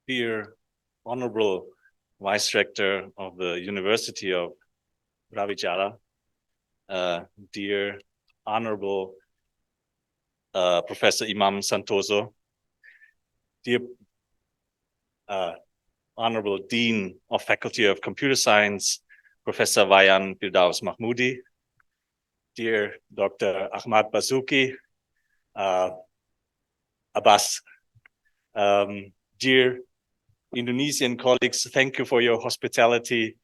dear Honorable Vice Rector of the University of Ravijala, dear Honorable Professor Imam Santoso, dear Honorable Dean of Faculty of Computer Science, Professor Wayan Firdaus Mahmoudi, dear Dr. Ahmad Basuki, Abbas, dear Indonesian colleagues, thank you for your hospitality.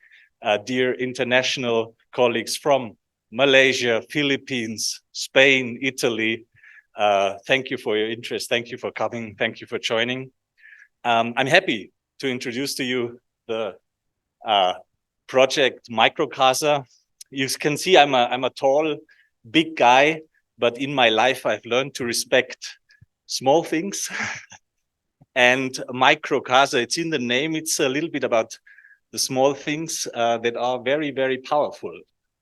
Dear international colleagues from Malaysia, Philippines, Spain, Italy, thank you for your interest. Thank you for coming. Thank you for joining. I'm happy to introduce to you the project MICROCASA. You can see I'm a tall, big guy, but in my life I've learned to respect small things. And MICROCASA, it's in the name. It's a little bit about the small things that are very, very powerful,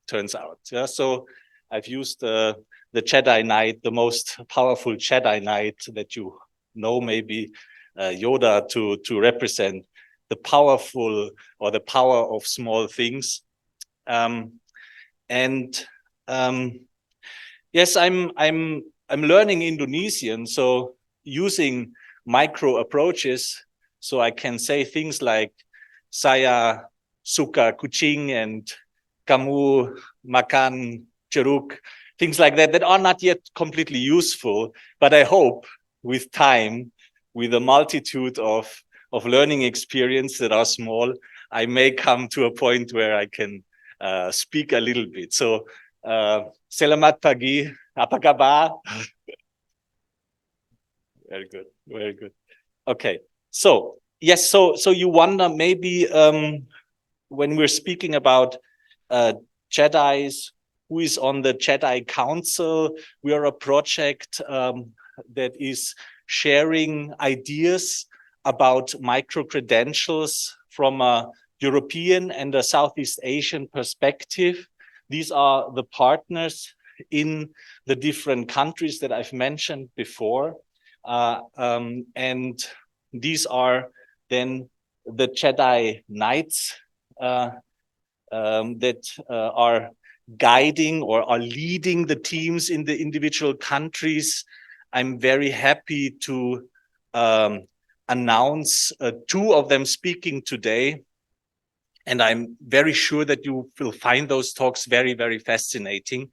turns out. Yeah, so I've used the Jedi Knight, the most powerful Jedi Knight that you know, maybe Yoda, to represent the powerful or the power of small things. Yes, I'm learning Indonesian, so using micro approaches, so I can say things like saya suka kucing and kamu makan jeruk, things like that are not yet completely useful, but I hope with time, with a multitude of learning experience that are small, I may come to a point where I can speak a little bit. So selamat pagi, apa kabar? Very good, very good. Okay, so yes, so you wonder maybe when we're speaking about Jedis, who is on the Jedi Council? We are a project that is sharing ideas about micro-credentials from a European and a Southeast Asian perspective. These are the partners in the different countries that I've mentioned before. And these are then the Jedi Knights that are guiding or are leading the teams in the individual countries. I'm very happy to announce two of them speaking today. And I'm very sure that you will find those talks very, very fascinating.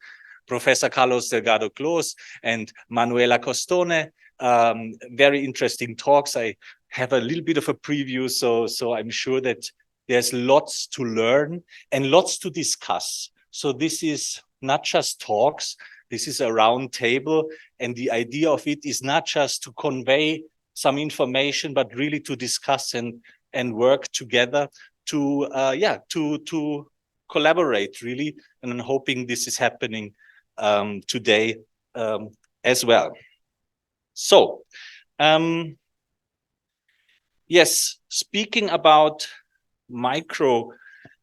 Professor Carlos Delgado Clos and Manuela Costone, very interesting talks. I have a little bit of a preview, so I'm sure that there's lots to learn and lots to discuss. So this is not just talks, this is a round table, and the idea of it is not just to convey some information, but really to discuss and work together to collaborate really. And I'm hoping this is happening today as well. So, yes, speaking about micro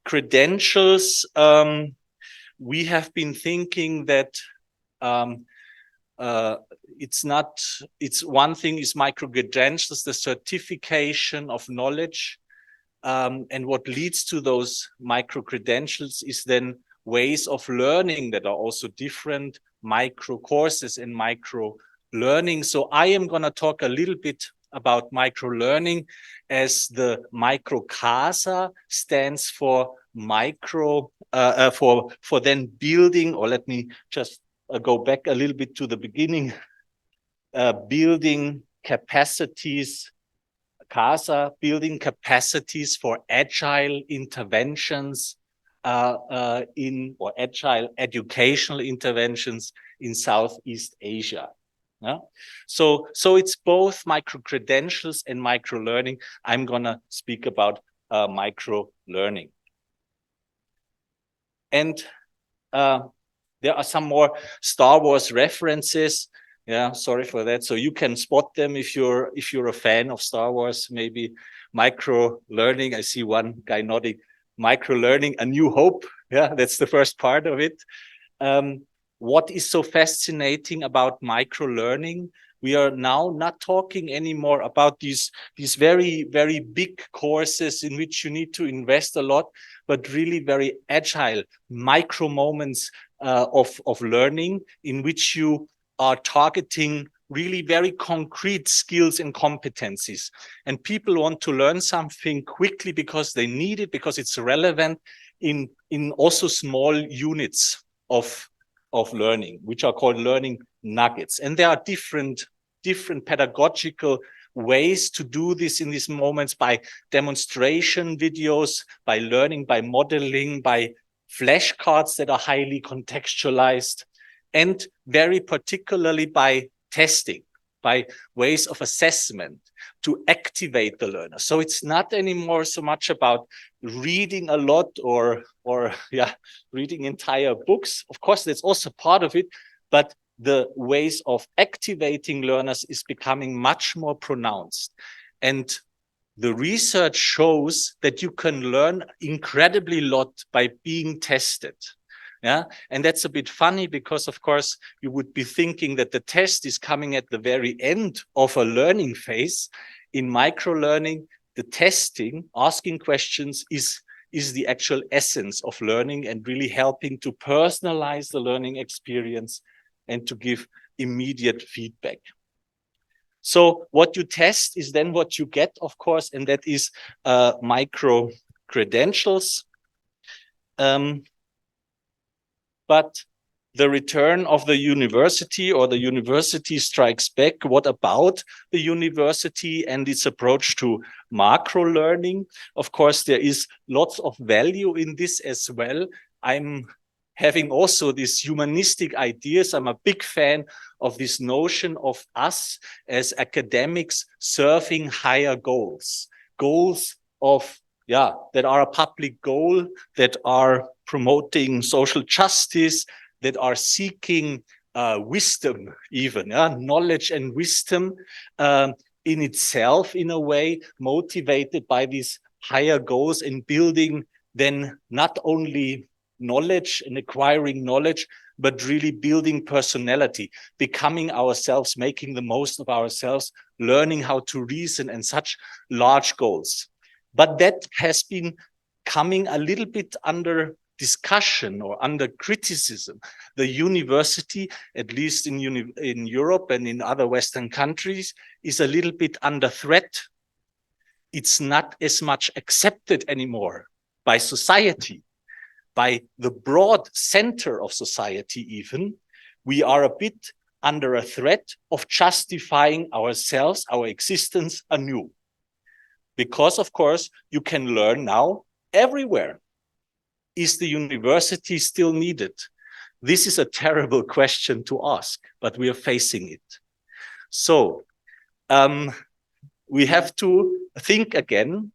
credentials, we have been thinking that it's one thing is micro credentials, the certification of knowledge, and what leads to those micro credentials is then ways of learning that are also different, micro courses and micro learning. So I am going to talk a little bit about micro learning, as the MICROCASA stands for micro, for then building, or let me just go back a little bit to the beginning, building capacities, CASA, building capacities for agile interventions or agile educational interventions in Southeast Asia. Yeah? So it's both micro credentials and micro learning. I'm gonna speak about micro learning. And there are some more Star Wars references. Yeah, sorry for that. So you can spot them if you're a fan of Star Wars. Maybe micro learning. I see one guy nodding. Micro learning, A New Hope. Yeah, that's the first part of it. What is so fascinating about micro learning? We are now not talking anymore about these very, very big courses in which you need to invest a lot, but really very agile micro moments of learning in which you are targeting really very concrete skills and competencies. And people want to learn something quickly because they need it, because it's relevant in also small units of learning, which are called learning nuggets. And there are different pedagogical ways to do this in these moments, by demonstration videos, by learning, by modeling, by flashcards that are highly contextualized, and very particularly by testing, by ways of assessment to activate the learner. So it's not anymore so much about reading a lot or reading entire books. Of course, that's also part of it, but the ways of activating learners is becoming much more pronounced. And the research shows that you can learn incredibly lot by being tested. Yeah, and that's a bit funny because, of course, you would be thinking that the test is coming at the very end of a learning phase. In micro-learning, the testing, asking questions, is the actual essence of learning and really helping to personalize the learning experience and to give immediate feedback. So what you test is then what you get, of course, and that is micro credentials. But the return of the university, or the university strikes back. What about the university and its approach to macro learning? Of course, there is lots of value in this as well. I'm having also these humanistic ideas. I'm a big fan of this notion of us as academics serving higher goals of that are a public goal, that are promoting social justice, that are seeking wisdom, even knowledge and wisdom in itself, in a way, motivated by these higher goals, in building then not only knowledge and acquiring knowledge, but really building personality, becoming ourselves, making the most of ourselves, learning how to reason, and such large goals. But that has been coming a little bit under discussion or under criticism. The university, at least in Europe and in other Western countries, is a little bit under threat. It's not as much accepted anymore by society, by the broad center of society even. We are a bit under a threat of justifying ourselves, our existence anew. Because, of course, you can learn now everywhere. Is the university still needed? This is a terrible question to ask, but we are facing it. So we have to think again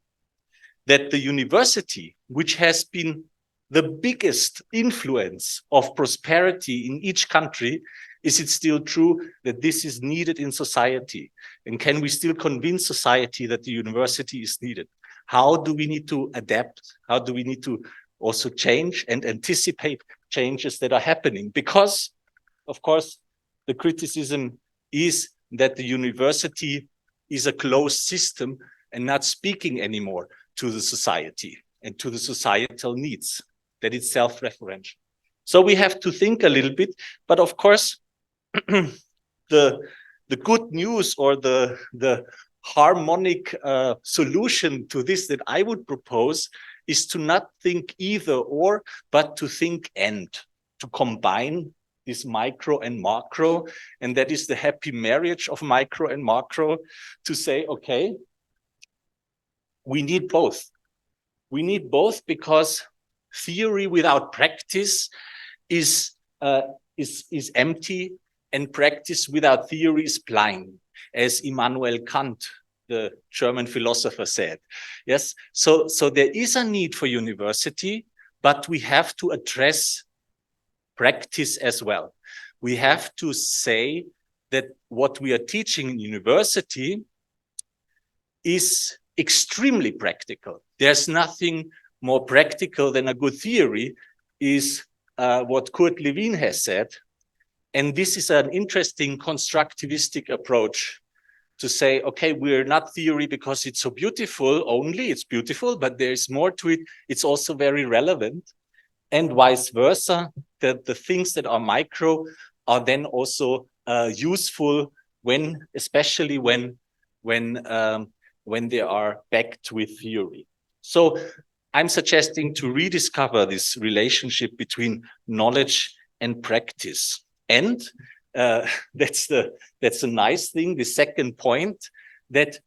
that the university, which has been the biggest influence of prosperity in each country, is it still true that this is needed in society? And can we still convince society that the university is needed? How do we need to adapt? How do we need to also change and anticipate changes that are happening? Because, of course, the criticism is that the university is a closed system and not speaking anymore to the society and to the societal needs, that it's self-referential. So we have to think a little bit, but of course, the good news, or the harmonic solution to this that I would propose, is to not think either or, but to think and, to combine this micro and macro. And that is the happy marriage of micro and macro, to say, okay, we need both. We need both because theory without practice is empty, and practice without theory is blind, as Immanuel Kant, the German philosopher, said. Yes, so there is a need for university, but we have to address practice as well. We have to say that what we are teaching in university is extremely practical. There's nothing more practical than a good theory, is what Kurt Lewin has said. And this is an interesting constructivistic approach to say, okay, we're not theory because it's so beautiful only, it's beautiful, but there's more to it. It's also very relevant, and vice versa. The things that are micro are then also useful especially when they are backed with theory. So I'm suggesting to rediscover this relationship between knowledge and practice. And that's the nice thing. The second point, that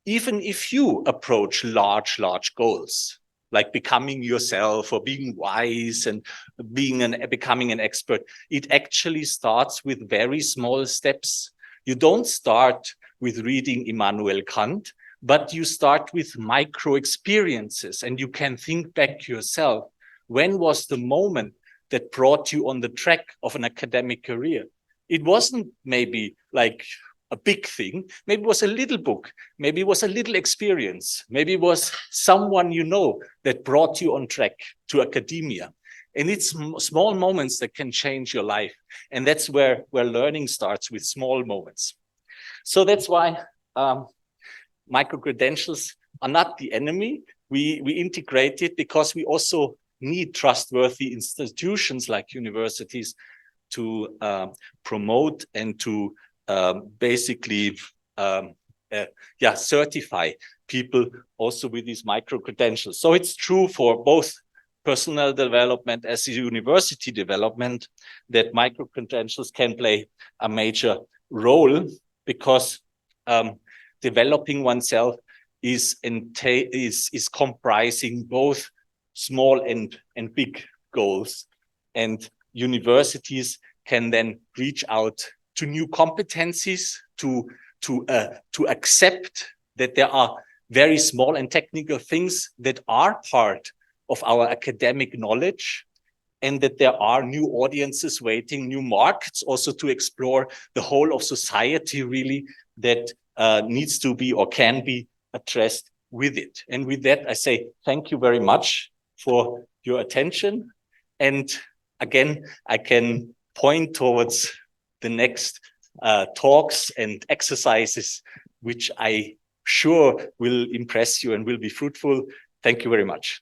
even if you approach large goals, like becoming yourself or being wise and becoming an expert, it actually starts with very small steps. You don't start with reading Immanuel Kant, but you start with micro experiences, and you can think back yourself. When was the moment that brought you on the track of an academic career? It wasn't maybe like a big thing. Maybe it was a little book. Maybe it was a little experience. Maybe it was someone you know that brought you on track to academia. And it's small moments that can change your life. And that's where learning starts, with small moments. So that's why micro-credentials are not the enemy. We integrate it because we also need trustworthy institutions like universities to promote and to basically certify people also with these micro-credentials. So it's true for both personal development as university development that micro-credentials can play a major role, because developing oneself is comprising both small and big goals. And universities can then reach out to new competencies, to accept that there are very small and technical things that are part of our academic knowledge, and that there are new audiences waiting, new markets also to explore the whole of society really that needs to be or can be addressed with it. And with that, I say thank you very much for your attention. And again, I can point towards the next talks and exercises, which I sure will impress you and will be fruitful. Thank you very much.